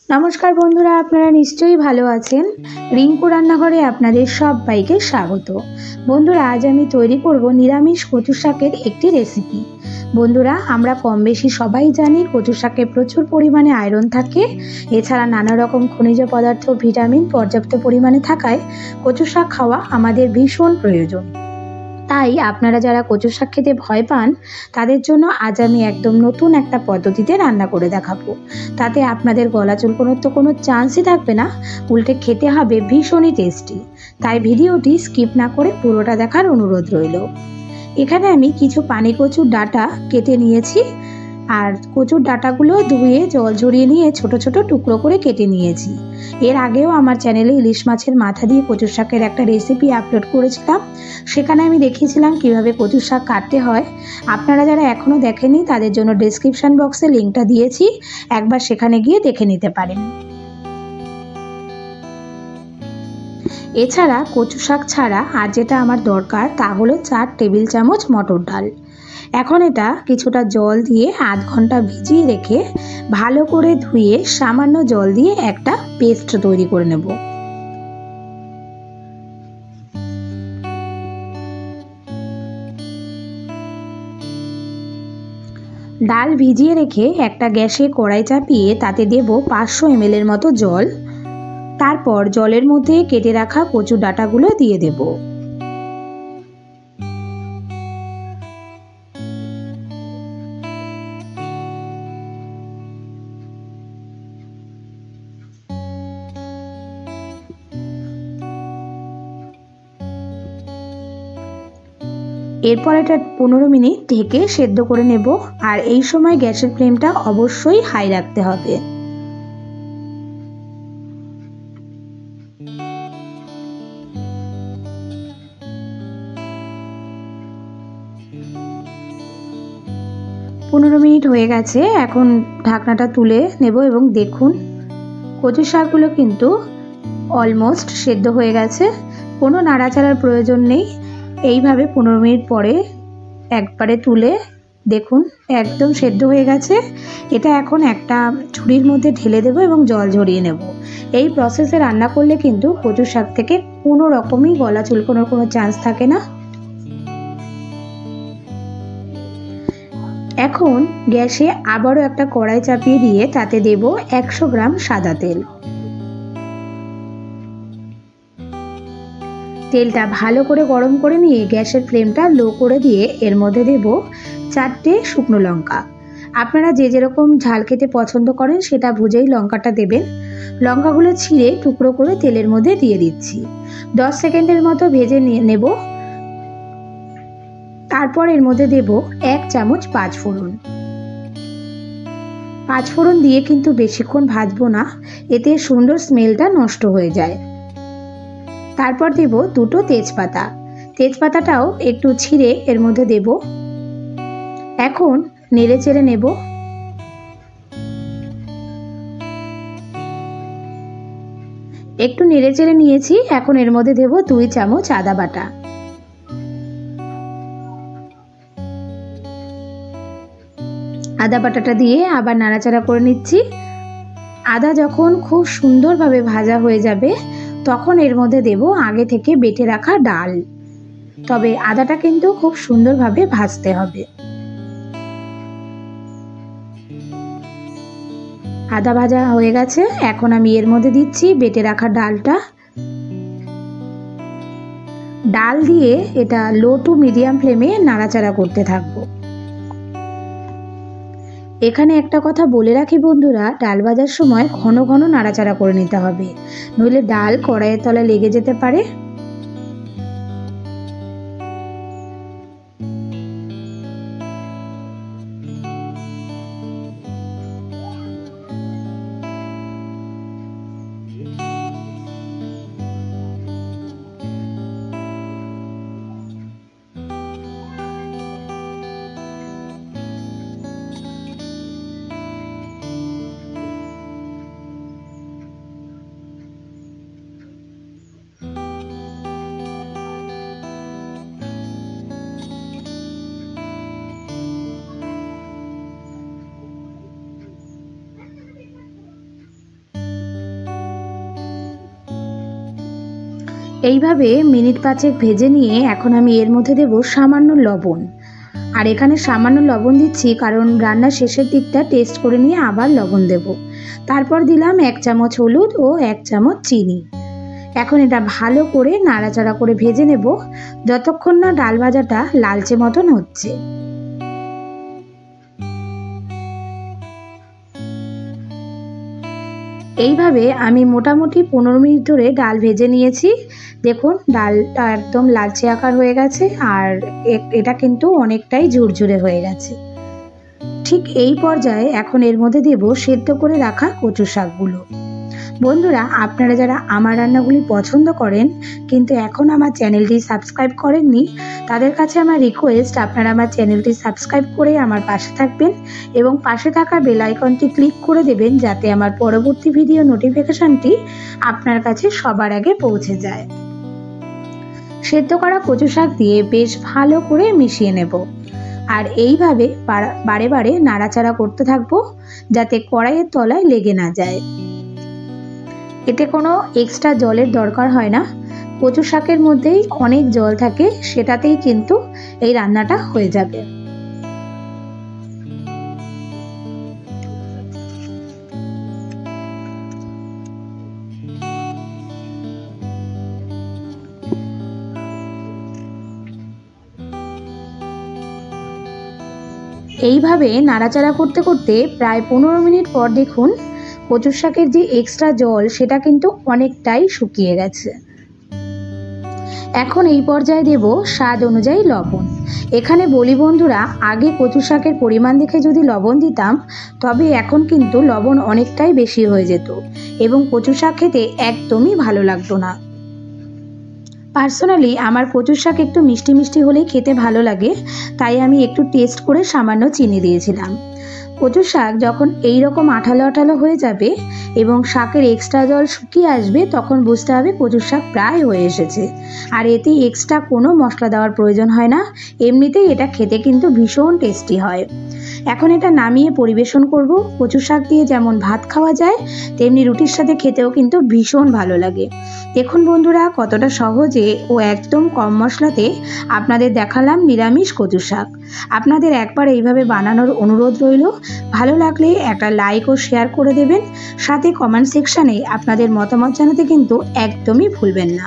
নমস্কার বন্ধুরা, আপনারা নিশ্চয়ই ভালো আছেন। রিঙ্কু রান্নাঘরে আপনাদের সবাইকে স্বাগত। বন্ধুরা, আজ আমি তৈরি করব নিরামিষ কচু শাকের একটি রেসিপি। বন্ধুরা, আমরা কম বেশি সবাই জানি কচু শাকে প্রচুর পরিমাণে আয়রন থাকে। এছাড়া নানা রকম খনিজ পদার্থ, ভিটামিন পর্যাপ্ত পরিমাণে থাকায় কচু শাক খাওয়া আমাদের ভীষণ প্রয়োজন। তাই আপনারা যারা কচু শাক খেতে ভয় পান তাদের জন্য আজ আমি একদম নতুন একটা পদ্ধতিতে রান্না করে দেখাবো। তাতে আপনাদের গলা চুলকোনোর তো কোনো চান্সই থাকবে না, উল্টে খেতে হবে ভীষণই টেস্টি। তাই ভিডিওটি স্কিপ না করে পুরোটা দেখার অনুরোধ রইল। এখানে আমি কিছু পানি কচুর ডাঁটা কেটে নিয়েছি, আর কচুর ডাঁটাগুলো ধুয়ে জল ঝরিয়ে নিয়ে ছোট ছোট টুকরো করে কেটে নিয়েছি। এর আগেও আমার চ্যানেলে ইলিশ মাছের মাথা দিয়ে কচুর শাকের একটা রেসিপি আপলোড করেছিলাম, সেখানে আমি দেখিয়েছিলাম কিভাবে কচুর শাক কাটতে হয়। আপনারা যারা এখনও দেখেননি তাদের জন্য ডেসক্রিপশন বক্সে লিঙ্কটা দিয়েছি, একবার সেখানে গিয়ে দেখে নিতে পারেন। এছাড়া কচু শাক ছাড়া আর যেটা আমার দরকার তা হলো 4 টেবিল চামচ মটর ডাল। এখন এটা কিছুটা জল দিয়ে আধ ঘন্টা ভিজিয়ে রেখে ভালো করে ধুয়ে সামান্য জল দিয়ে একটা পেস্ট তৈরি করে নেব। ডাল ভিজিয়ে রেখে একটা গ্যাসে কড়াই চাপিয়ে তাতে দেব 500 ml এর মতো জল। তারপর জলের মধ্যে কেটে রাখা কচু ডাঁটাগুলো দিয়ে দেব। এরপর এটা 15 মিনিট ঢেকে সেদ্ধ করে নেব, আর এই সময় গ্যাসের ফ্লেমটা অবশ্যই হাই রাখতে হবে। পনেরো মিনিট হয়ে গেছে, এখন ঢাকনাটা তুলে নেব এবং দেখুন কচু শাকগুলো কিন্তু অলমোস্ট সেদ্ধ হয়ে গেছে। কোনো নাড়াচাড়ার প্রয়োজন নেই। এইভাবে 15 মিনিট পরে একবারে তুলে দেখুন একদম সেদ্ধ হয়ে গেছে। এটা এখন একটা ঝুড়ির মধ্যে ঢেলে দেবো এবং জল ঝরিয়ে নেব। এই প্রসেসে রান্না করলে কিন্তু কচু শাক থেকে কোনো রকমই গলা চুলকোনোর কোনো চান্স থাকে না। এখন গ্যাসে আবারও একটা কড়াই চাপিয়ে দিয়ে তাতে দেব 100 গ্রাম সাদা তেল। তেলটা ভালো করে গরম করে নিয়ে গ্যাসের ফ্লেমটা লো করে দিয়ে এর মধ্যে দেব 4টে শুকনো লঙ্কা। আপনারা যে যেরকম ঝাল খেতে পছন্দ করেন সেটা বুঝেই লঙ্কাটা দেবেন। লঙ্কাগুলো ছিঁড়ে টুকরো করে তেলের মধ্যে দিয়ে দিচ্ছি। 10 সেকেন্ডের মতো ভেজে নেব। তারপর এর মধ্যে দেব 1 চামচ পাঁচফোড়ন। পাঁচফোড়ন দিয়ে কিন্তু বেশিক্ষণ ভাজবো না, এতে সুন্দর স্মেলটা নষ্ট হয়ে যায়। তারপর দেব 2টো তেজপাতা। তেজপাতাটাও একটু ছিঁড়ে এর মধ্যে দেব। এখন নেড়ে চেড়ে নেব। একটু নেড়ে চেড়ে নিয়েছি, এখন এর মধ্যে দেব 2 চামচ আদা বাটা। আদা বাটাটা দিয়ে আবার নাড়াচাড়া করে নিচ্ছি। আদা যখন খুব সুন্দরভাবে ভাজা হয়ে যাবে তখন এর মধ্যে দেব আগে থেকে বেটে রাখা ডাল। তবে আদাটা কিন্তু খুব সুন্দরভাবে ভাজতে হবে। আদা ভাজা হয়ে গেছে, এখন আমি এর মধ্যে দিচ্ছি বেটে রাখা ডালটা। ডাল দিয়ে এটা লো টু মিডিয়াম ফ্লেমে নাড়াচাড়া করতে থাকবো। এখানে একটা কথা বলে রাখি বন্ধুরা, ডাল ভাজার সময় ঘন ঘন নাড়াচাড়া করে নিতে হবে, নইলে ডাল কড়াইয়ের তলায় লেগে যেতে পারে। এইভাবে মিনিট 5 ভেজে নিয়ে এখন আমি এর মধ্যে দেব সামান্য লবণ। আর এখানে সামান্য লবণ দিচ্ছি কারণ রান্নার শেষের দিকটা টেস্ট করে নিয়ে আবার লবণ দেব। তারপর দিলাম 1 চামচ হলুদ ও 1 চামচ চিনি। এখন এটা ভালো করে নাড়াচাড়া করে ভেজে নেব যতক্ষণ না ডাল ভাজাটা লালচে মতন হচ্ছে। এইভাবে আমি মোটামুটি 15 মিনিট ধরে ডাল ভেজে নিয়েছি। দেখুন ডালটা একদম লালচে আকার হয়ে গেছে আর এটা কিন্তু অনেকটাই ঝুরঝুরে হয়ে গেছে। ঠিক এই পর্যায়ে এখন এর মধ্যে দেব সেদ্ধ করে রাখা কচু শাকগুলো। বন্ধুরা, আপনারা যারা আমার রান্নাগুলি পছন্দ করেন কিন্তু এখন আমার চ্যানেলটি সাবস্ক্রাইব করেননি, তাদের কাছে আমার রিকোয়েস্ট আপনারা আমার চ্যানেলটি সাবস্ক্রাইব করে আমার পাশে থাকবেন এবং পাশে থাকা বেল আইকনটি ক্লিক করে দেবেন যাতে আমার পরবর্তী ভিডিও নোটিফিকেশনটি আপনার কাছে সবার আগে পৌঁছে যায়। সেদ্ধ করা কচু শাক দিয়ে বেশ ভালো করে মিশিয়ে নেব আর এইভাবে বারে বারে নাড়াচাড়া করতে থাকবো যাতে কড়াইয়ের তলায় লেগে না যায়। এতে কোনো এক্সট্রা জলের দরকার হয় না, কচু শাকের মধ্যেই অনেক জল থাকে, সেটাতেই কিন্তু এই রান্নাটা হয়ে যাবে। এইভাবে নাড়াচাড়া করতে করতে প্রায় 15 মিনিট পর দেখুন কচু শাকের যে এক্সট্রা জল সেটা কিন্তু অনেকটাই শুকিয়ে গেছে। এখন এই পর্যায়ে দেব স্বাদ অনুযায়ী লবণ। এখানে বলি বন্ধুরা, আগে কচু শাকের পরিমাণ দেখে যদি লবণ দিতাম তবে এখন কিন্তু লবণ অনেকটাই বেশি হয়ে যেত এবং কচু শাক খেতে একদমই ভালো লাগতো না। পার্সোনালি আমার কচু শাক একটু মিষ্টি মিষ্টি হলেই খেতে ভালো লাগে, তাই আমি একটু টেস্ট করে সামান্য চিনি দিয়েছিলাম। কচু শাক যখন এই রকম আঠালো আঠালো হয়ে যাবে এবং শাকের এক্সট্রা জল শুকিয়ে আসবে তখন বুঝতে হবে কচু শাক প্রায় হয়ে এসেছে। আর এতে এক্সট্রা কোনো মশলা দেওয়ার প্রয়োজন হয় না, এমনিতেই এটা খেতে কিন্তু ভীষণ টেস্টি হয়। এখন এটা নামিয়ে পরিবেশন করব। কচু শাক দিয়ে যেমন ভাত খাওয়া যায় তেমনি রুটির সাথে খেতেও কিন্তু ভীষণ ভালো লাগে। দেখুন বন্ধুরা, কতটা সহজে ও একদম কম মশলাতে আপনাদের দেখালাম নিরামিষ কচু শাক। আপনাদের একবার এইভাবে বানানোর অনুরোধ রইল। ভালো লাগলে একটা লাইক ও শেয়ার করে দেবেন, সাথে কমেন্ট সেকশানে আপনাদের মতামত জানাতে কিন্তু একদমই ভুলবেন না।